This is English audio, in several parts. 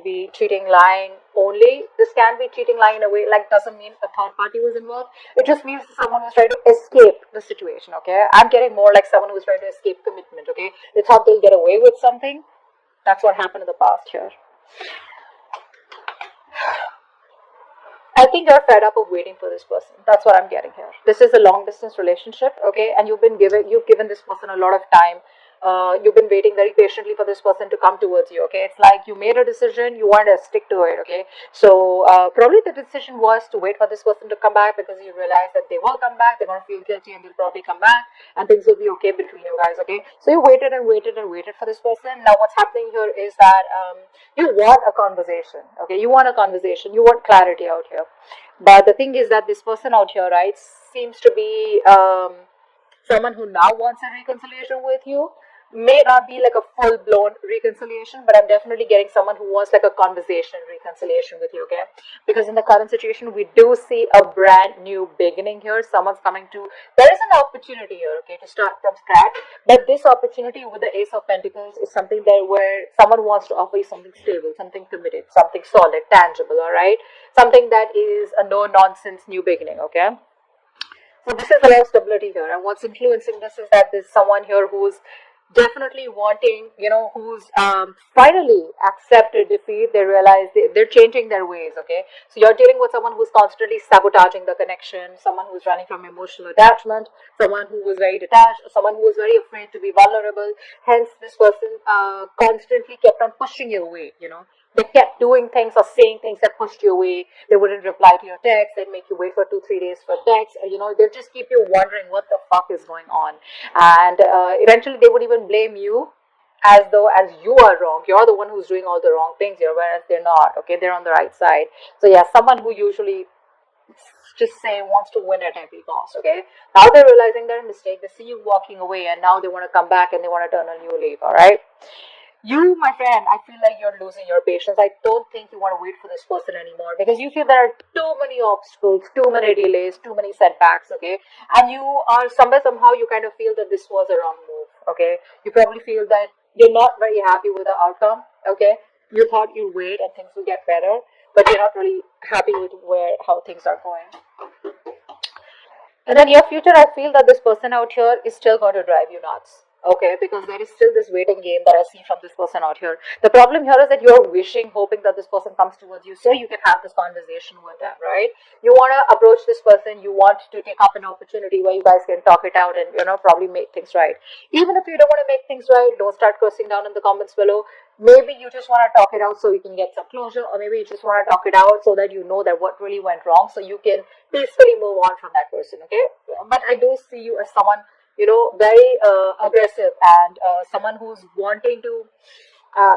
be cheating, lying only. This can be cheating, lying in a way, like doesn't mean a third party was involved. It just means someone who's trying to escape the situation, okay? I'm getting more like someone who's trying to escape commitment, okay? They thought they'll get away with something. That's what happened in the past here. I think you're fed up of waiting for this person. That's what I'm getting here. This is a long distance relationship, okay? And you've given this person a lot of time. You've been waiting very patiently for this person to come towards you, okay? It's like you made a decision, you want to stick to it, okay? So probably the decision was to wait for this person to come back because you realize that they will come back, they're going to feel guilty and they'll probably come back and things will be okay between you guys, okay? So you waited and waited and waited for this person. Now what's happening here is that you want a conversation, okay? You want a conversation, you want clarity out here. But the thing is that this person out here, right, seems to be someone who now wants a reconciliation with you. May not be like a full-blown reconciliation, but I'm definitely getting someone who wants like a conversation reconciliation with you, okay? Because in the current situation, we do see a brand new beginning here. Someone's coming to, there is an opportunity here, okay, to start from scratch. But this opportunity with the Ace of Pentacles is something that where someone wants to offer you something stable, something committed, something solid, tangible, all right? Something that is a no-nonsense new beginning, okay? So this is a lot of stability here. And what's influencing this is that there's someone here who's definitely wanting, who's finally accepted defeat. They realize they're changing their ways, okay? So you're dealing with someone who's constantly sabotaging the connection, someone who's running from emotional attachment, someone who was very detached, someone who was very afraid to be vulnerable. Hence, this person constantly kept on pushing you away, They kept doing things or saying things that pushed you away. They wouldn't reply to your text. They'd make you wait for 2-3 days for text. They'll just keep you wondering what the fuck is going on. And eventually they would even blame you as though as you are wrong. You're the one who's doing all the wrong things here, whereas they're not. Okay, they're on the right side. So yeah, someone who usually just say wants to win at every cost. Okay, now they're realizing their mistake. They see you walking away, and now they want to come back and they want to turn a new leaf. All right. You, my friend, I feel like you're losing your patience. I don't think you want to wait for this person anymore because you feel there are too many obstacles, too many delays, too many setbacks, okay? And you are somehow you kind of feel that this was a wrong move, okay? You probably feel that you're not very happy with the outcome, okay? You thought you'd wait and things will get better, but you're not really happy with how things are going. And then your future, I feel that this person out here is still going to drive you nuts. Okay, because there is still this waiting game that I see from this person out here. The problem here is that you're wishing, hoping that this person comes towards you so you can have this conversation with them, right? You want to approach this person, you want to take up an opportunity where you guys can talk it out and, probably make things right. Even if you don't want to make things right, don't start cursing down in the comments below. Maybe you just want to talk it out so you can get some closure, or maybe you just want to talk it out so that you know that what really went wrong so you can peacefully move on from that person, okay? But I do see you as someone very aggressive and someone who's wanting to,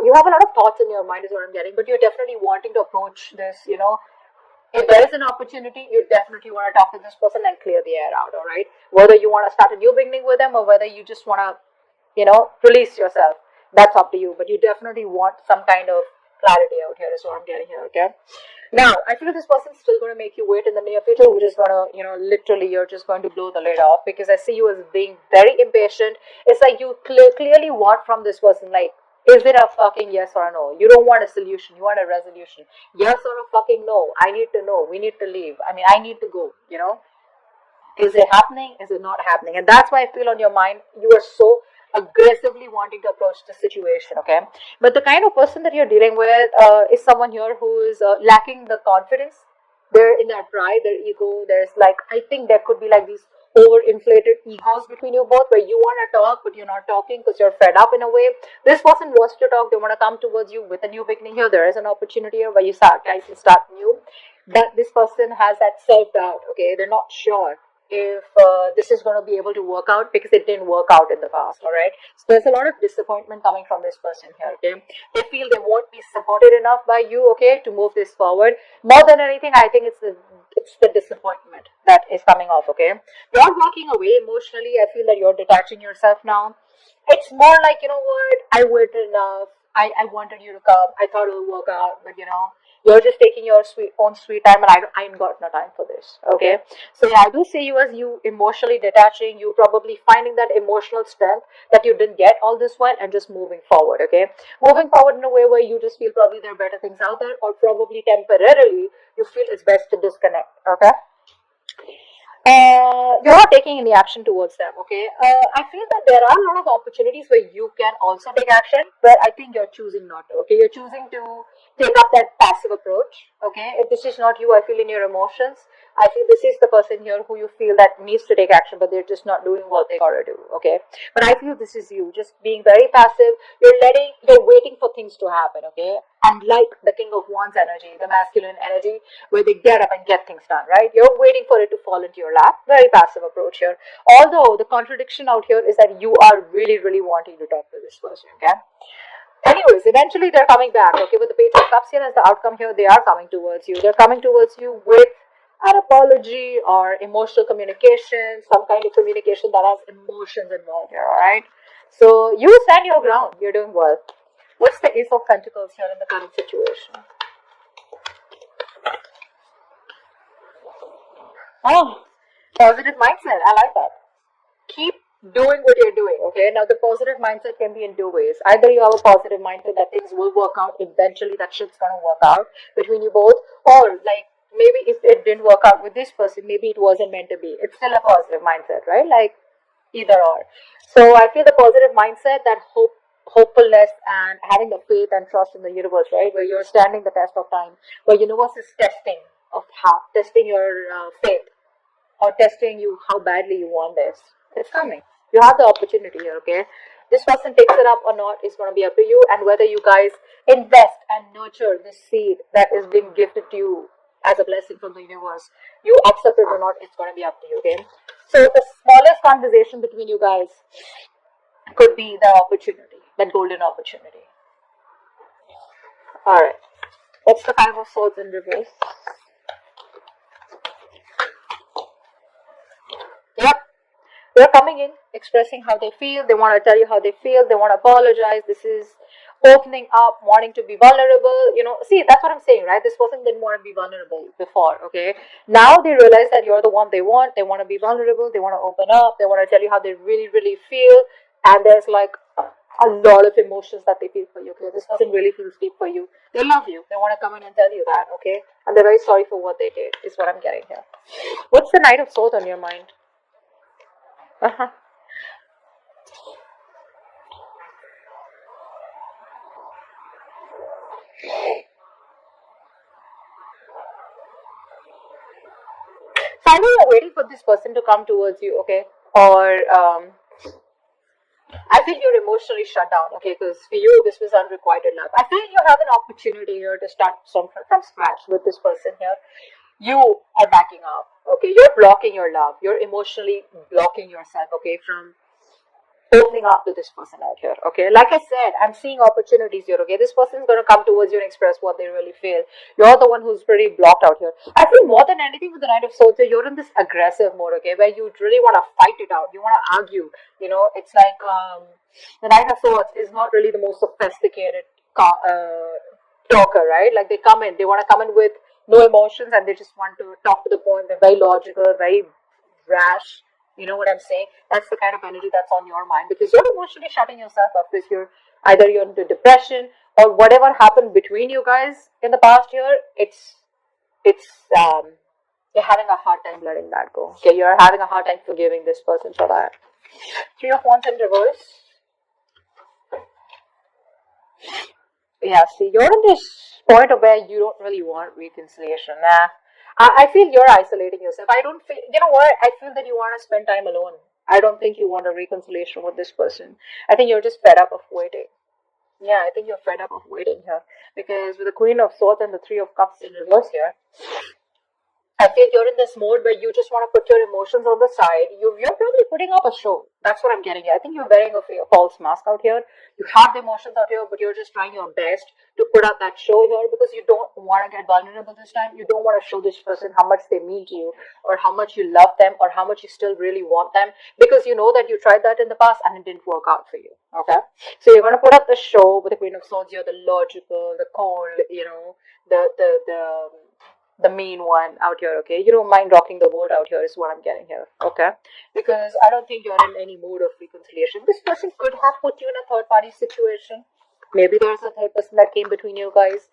you have a lot of thoughts in your mind is what I'm getting, but you're definitely wanting to approach this, if there is an opportunity, you definitely want to talk to this person and clear the air out, all right? Whether you want to start a new beginning with them or whether you just want to, release yourself, that's up to you, but you definitely want some kind of clarity out here is what I'm getting here, okay? Now, I feel this person's still going to make you wait in the near future. We're just going to, literally, you're just going to blow the lid off because I see you as being very impatient. It's like you clearly want from this person, like, is it a fucking yes or a no? You don't want a solution. You want a resolution. Yes or a fucking no. I need to know. We need to leave. I need to go, Is it happening? Is it not happening? And that's why I feel on your mind, you are so aggressively wanting to approach the situation, okay? But the kind of person that you're dealing with is someone here who is lacking the confidence. They're in that pride, their ego. There's I think there could be these overinflated egos between you both where you want to talk but you're not talking because you're fed up in a way. This person wants to talk. They want to come towards you with a new beginning here. There is an opportunity here where you guys can start new. But this person has that self-doubt, okay? They're not sure if this is going to be able to work out because it didn't work out in the past, all right? So there's a lot of disappointment coming from this person here, okay? They feel they won't be supported enough by you, okay, to move this forward. More than anything, I think it's the disappointment that is coming off, okay? You're walking away emotionally. I feel that you're detaching yourself now. It's more like, you know what, I waited enough. I wanted you to come. I thought it would work out, but You're just taking your own sweet time, and I ain't got no time for this. Okay, so yeah, I do see you as you emotionally detaching. You probably finding that emotional strength that you didn't get all this while, and just moving forward. Okay, moving forward in a way where you just feel probably there are better things out there, or probably temporarily you feel it's best to disconnect. Okay, you're not taking any action towards them. Okay, I feel that there are a lot of opportunities where you can also take action, but I think you're choosing not to. Okay, you're choosing to take up that passive approach. Okay, if this is not you, I feel in your emotions, I feel this is the person here who you feel that needs to take action, but they're just not doing what they gotta do. Okay, but I feel this is you just being very passive. You're waiting for things to happen. Okay, and like the King of Wands energy, the masculine energy, where they get up and get things done, right? You're waiting for it to fall into your lap. Very passive approach here. Although the contradiction out here is that you are really, really wanting to talk to this person, okay? Anyways, eventually they're coming back, okay? With the Page of Cups here as the outcome here, they are coming towards you. They're coming towards you with an apology or emotional communication, some kind of communication that has emotions involved here, alright? So you stand your ground. You're doing well. What's the Ace of Pentacles here in the current situation? Oh, positive mindset. I like that. Keep doing what you're doing, okay? Now, the positive mindset can be in two ways. Either you have a positive mindset that things will work out, eventually that shit's gonna work out between you both, or like maybe if it didn't work out with this person, maybe it wasn't meant to be. It's still a positive mindset, right? Like either or. So I feel the positive mindset, that hopefulness, and having the faith and trust in the universe, right? Where you're standing the test of time, where universe is testing your faith, or testing you how badly you want this. It's coming. You have the opportunity here, okay? This person takes it up or not is going to be up to you, and whether you guys invest and nurture this seed that is being gifted to you as a blessing from the universe, you accept it or not, it's going to be up to you, okay? So the smallest conversation between you guys could be the opportunity, that golden opportunity. All right. What's the Five of Swords in reverse? Yep. They're coming in, expressing how they feel. They want to tell you how they feel. They want to apologize. This is opening up, wanting to be vulnerable. See, that's what I'm saying, right? This person didn't want to be vulnerable before, okay? Now they realize that you're the one they want. They want to be vulnerable. They want to open up. They want to tell you how they really, really feel. And there's like a lot of emotions that they feel for you, okay? This person really feels deep for you. They love you. They want to come in and tell you that, okay? And they're very sorry for what they did, is what I'm getting here. What's the Knight of Swords on your mind? Uh-huh. So I know you're waiting for this person to come towards you, okay? Or I think you're emotionally shut down, okay? Because for you, this was unrequited love. I feel you have an opportunity here to start from scratch with this person here. You are backing up, okay? You're blocking your love. You're emotionally blocking yourself, okay, from opening up to this person out here, okay? Like I said, I'm seeing opportunities here, okay? This person's going to come towards you and express what they really feel. You're the one who's pretty blocked out here. I feel more than anything with the Knight of Swords, you're in this aggressive mode, okay? Where you really want to fight it out. You want to argue. It's like the Knight of Swords is not really the most sophisticated talker, right? Like they want to come in with no emotions, and they just want to talk to the point. They're very logical, very rash. You know what I'm saying? That's the kind of energy that's on your mind, because you're emotionally shutting yourself up, because you're into depression, or whatever happened between you guys in the past year. It's you're having a hard time letting that go. Okay, you're having a hard time forgiving this person for that. Three of Wands in reverse. Yeah, see, you're in this point of where you don't really want reconciliation. Nah. I feel you're isolating yourself. I don't feel, you know what? I feel that you want to spend time alone. I don't think you want a reconciliation with this person. I think you're just fed up of waiting. Yeah, I think you're fed up of waiting here. Because with the Queen of Swords and the Three of Cups in reverse here, I feel you're in this mode where you just want to put your emotions on the side. You're probably putting up a show. That's what I'm getting at. I think you're wearing a false mask out here. You have the emotions out here, but you're just trying your best to put up that show here because you don't want to get vulnerable this time. You don't want to show this person how much they mean to you or how much you love them or how much you still really want them because you know that you tried that in the past and it didn't work out for you. Okay? So you're going to put up the show with the Queen of Swords here, the logical, the cold, the mean one out here, okay? You don't mind rocking the boat out here is what I'm getting here, okay? Because I don't think you're in any mood of reconciliation. This person could have put you in a third party situation. Maybe there's a third person that came between you guys.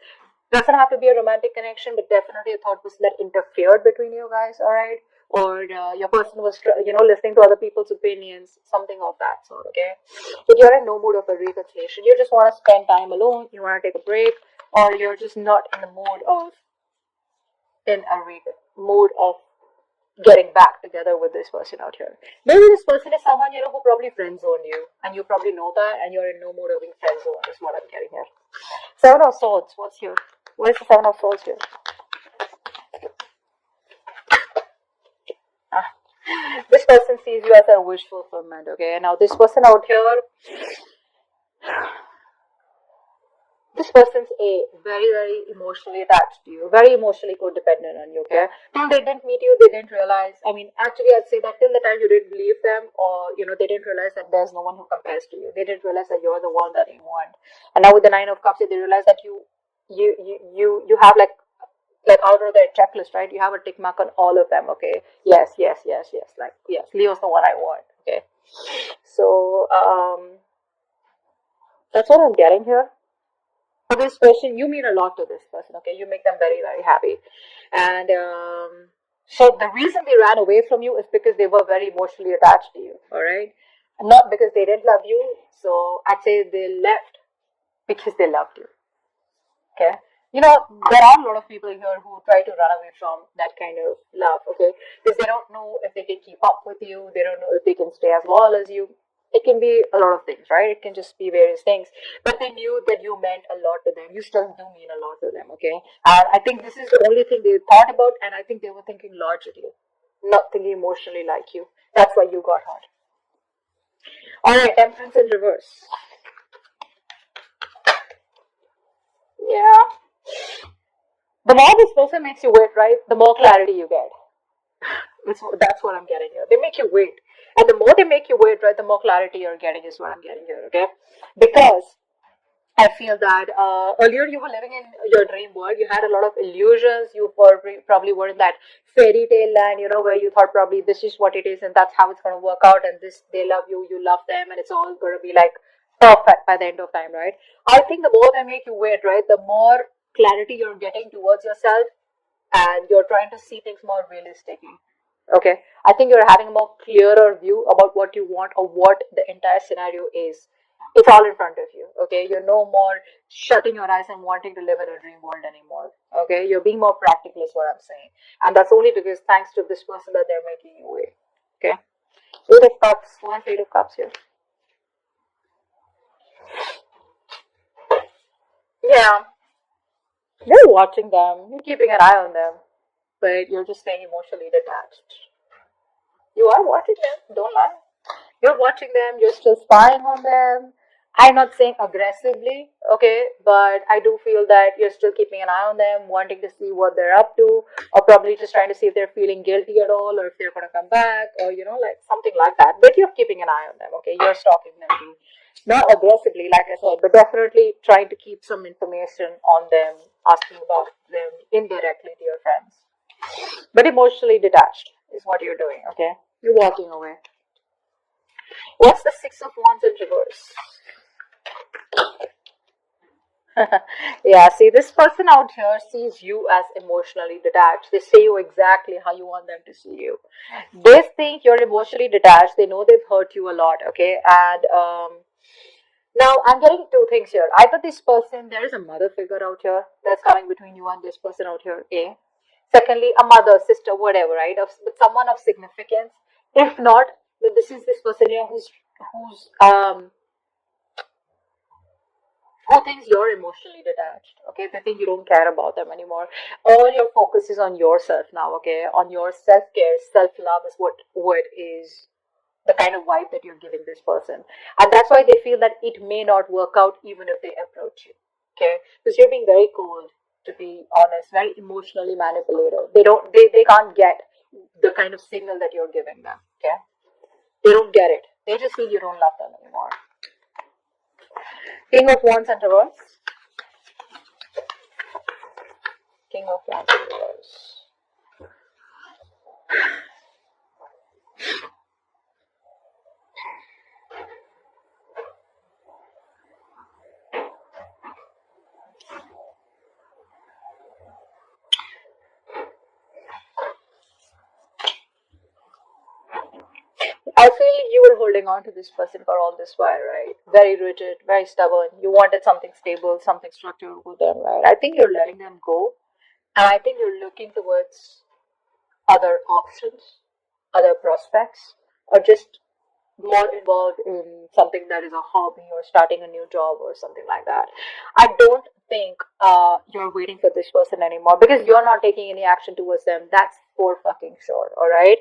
Doesn't have to be a romantic connection, but definitely a third person that interfered between you guys, all right? Or your person was, listening to other people's opinions, something of that sort, okay? But you're in no mood of a reconciliation. You just want to spend time alone, you want to take a break, or you're just not in the mood of mood of getting back together with this person out here. Maybe this person is someone who probably friend zoned you, and you probably know that, and you're in no mood of being friend zoned. Is what I'm getting here. Seven of Swords. What's here? What is the Seven of Swords here? This person sees you as a wish fulfillment. Okay, now this person out here. This person's very, very emotionally attached to you, very emotionally codependent on you, okay? Till they didn't meet you, they didn't realize. I mean, actually, I'd say that till the time you didn't believe them, or, they didn't realize that there's no one who compares to you. They didn't realize that you're the one that they want. And now with the Nine of Cups, they realize that you have like out of their checklist, right? You have a tick mark on all of them, okay? Yes, yes, yes, yes. Like, yes, Leo's the one I want, okay? So, that's what I'm getting here. For this person, you mean a lot to this person, okay? You make them very, very happy. And so the reason they ran away from you is because they were very emotionally attached to you, all right? Not because they didn't love you. So I'd say they left because they loved you, okay? There are a lot of people here who try to run away from that kind of love, okay? Because they don't know if they can keep up with you. They don't know if they can stay as loyal as you. It can be a lot of things, right? It can just be various things. But they knew that you meant a lot to them. You still do mean a lot to them, okay? And I think this is the only thing they thought about, and I think they were thinking logically, not thinking emotionally like you. That's why you got hurt. Alright, Temperance in reverse. Yeah. The more this person makes you wait, right, the more clarity you get. That's what I'm getting here. They make you wait. And the more they make you wait, right, the more clarity you're getting is what I'm getting here, okay? Because I feel that earlier you were living in your dream world. You had a lot of illusions. You probably were in that fairy tale land, where you thought probably this is what it is and that's how it's going to work out. And this, they love you, you love them, and it's all going to be like perfect by the end of time, right? I think the more they make you wait, right, the more clarity you're getting towards yourself and you're trying to see things more realistically. Okay, I think you're having a more clearer view about what you want or what the entire scenario is. It's all in front of you. Okay, you're no more shutting your eyes and wanting to live in a dream world anymore. Okay, you're being more practical, is what I'm saying, and that's only because thanks to this person that they're making you wait. Okay, Eight of Cups. One Eight of Cups here. Yeah, you're watching them. You're keeping an eye on them, but you're just staying emotionally detached. You are watching them. Don't lie. You're watching them, you're still spying on them. I'm not saying aggressively, okay, but I do feel that you're still keeping an eye on them, wanting to see what they're up to, or probably just trying to see if they're feeling guilty at all, or if they're going to come back, or like something like that. But you're keeping an eye on them, okay? You're stalking them too. Not aggressively, like I said, but definitely trying to keep some information on them, asking about them indirectly to your friends. But emotionally detached is what you're doing, okay? You're walking away. What's the Six of Wands in reverse? Yeah, see, this person out here sees you as emotionally detached. They see you exactly how you want them to see you. They think you're emotionally detached. They know they've hurt you a lot, okay? And now I'm getting two things here. Either this person, there is a mother figure out here that's coming between you and this person out here, A. Secondly, a mother, sister, whatever, right? But someone of significance. If not, then this is this person here who's who thinks you're emotionally detached. Okay, they think you don't care about them anymore. All your focus is on yourself now. Okay, on your self-care, self-love is what is the kind of vibe that you're giving this person, and that's why they feel that it may not work out even if they approach you. Okay, because you're being very cold, to be honest, very emotionally manipulative. They can't get the kind of signal that you're giving them. Okay, they don't get it. They just feel you don't love them anymore. King of Wands and reverse. King of Wands and reverse. I feel you were holding on to this person for all this while, right? Very rigid, very stubborn. You wanted something stable, something structured with them, right? I think you're letting them go, and I think you're looking towards other options, other prospects, or just more involved in something that is a hobby or starting a new job or something like that. I don't think you're waiting for this person anymore because you're not taking any action towards them. That's for fucking sure, all right?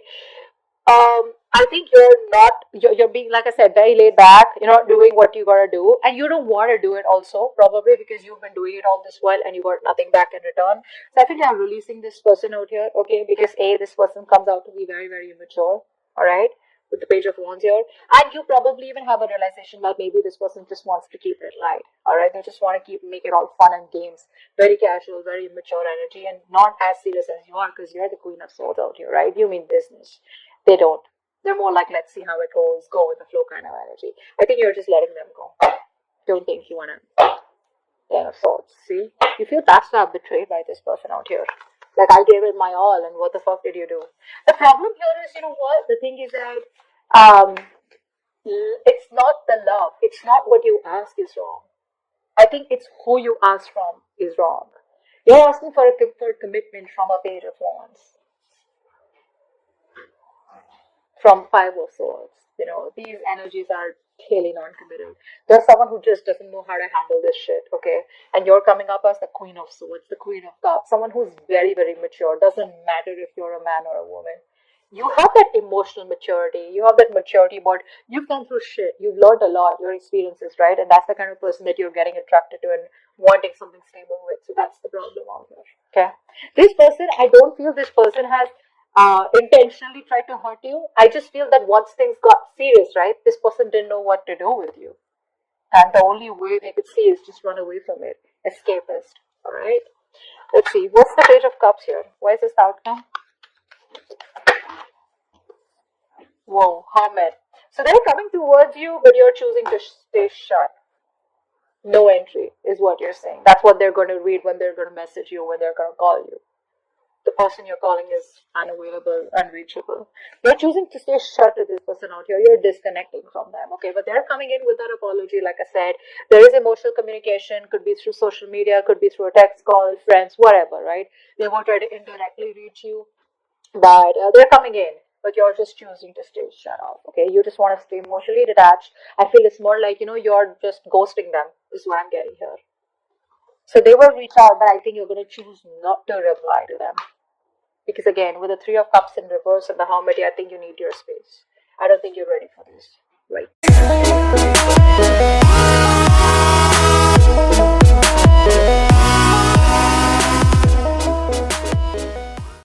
I think you're not, you're being, like I said, very laid back. You're not doing what you gotta do, and you don't want to do it also, probably because you've been doing it all this while and you got nothing back in return. So I think I'm releasing this person out here, okay, because this person comes out to be very, very immature, all right, with the Page of Wands here, and you probably even have a realization that maybe this person just wants to keep it light, all right, they just want to make it all fun and games, very casual, very immature energy, and not as serious as you are, because you're the Queen of Swords out here, right? You mean business. They don't. They're more like, let's see how it goes, go with the flow kind of energy. I think you're just letting them go. Don't think you want to. Ten of Swords. See? You feel backstabbed, betrayed by this person out here. Like, I gave it my all, and what the fuck did you do? The problem here is, you know what? The thing is that it's not the love. It's not what you ask is wrong. I think it's who you ask from is wrong. You're asking for a commitment from a Page of Wands, from Five of Swords. You know, these energies are clearly non-committal. There's someone who just doesn't know how to handle this shit, okay? And you're coming up as the Queen of Swords, the Queen of Cups, someone who's very, very mature. Doesn't matter if you're a man or a woman. You have that emotional maturity. You have that maturity, but you've gone through shit. You've learned a lot, your experiences, right? And that's the kind of person that you're getting attracted to and wanting something stable with. So that's the problem out here, okay? This person, I don't feel this person has intentionally tried to hurt you. I just feel that once things got serious, right, this person didn't know what to do with you. And the only way they could see is just run away from it. Escapist. Alright? Let's see. What's the Page of Cups here? Why is this outcome? Whoa, Hermit. So they're coming towards you, but you're choosing to stay shut. No entry is what you're saying. That's what they're going to read when they're going to message you, when they're going to call you. The person you're calling is unavailable, unreachable. You're choosing to stay shut to this person out here. You're disconnecting from them, okay? But they're coming in with that apology, like I said. There is emotional communication, could be through social media, could be through a text call, friends, whatever, right? They will try to indirectly reach you, but they're coming in. But you're just choosing to stay shut off, okay? You just want to stay emotionally detached. I feel it's more like, you're just ghosting them, is what I'm getting here. So they will reach out, but I think you're going to choose not to reply to them. Because again, with the Three of Cups in reverse and the Hermit, I think you need your space. I don't think you're ready for this. Right.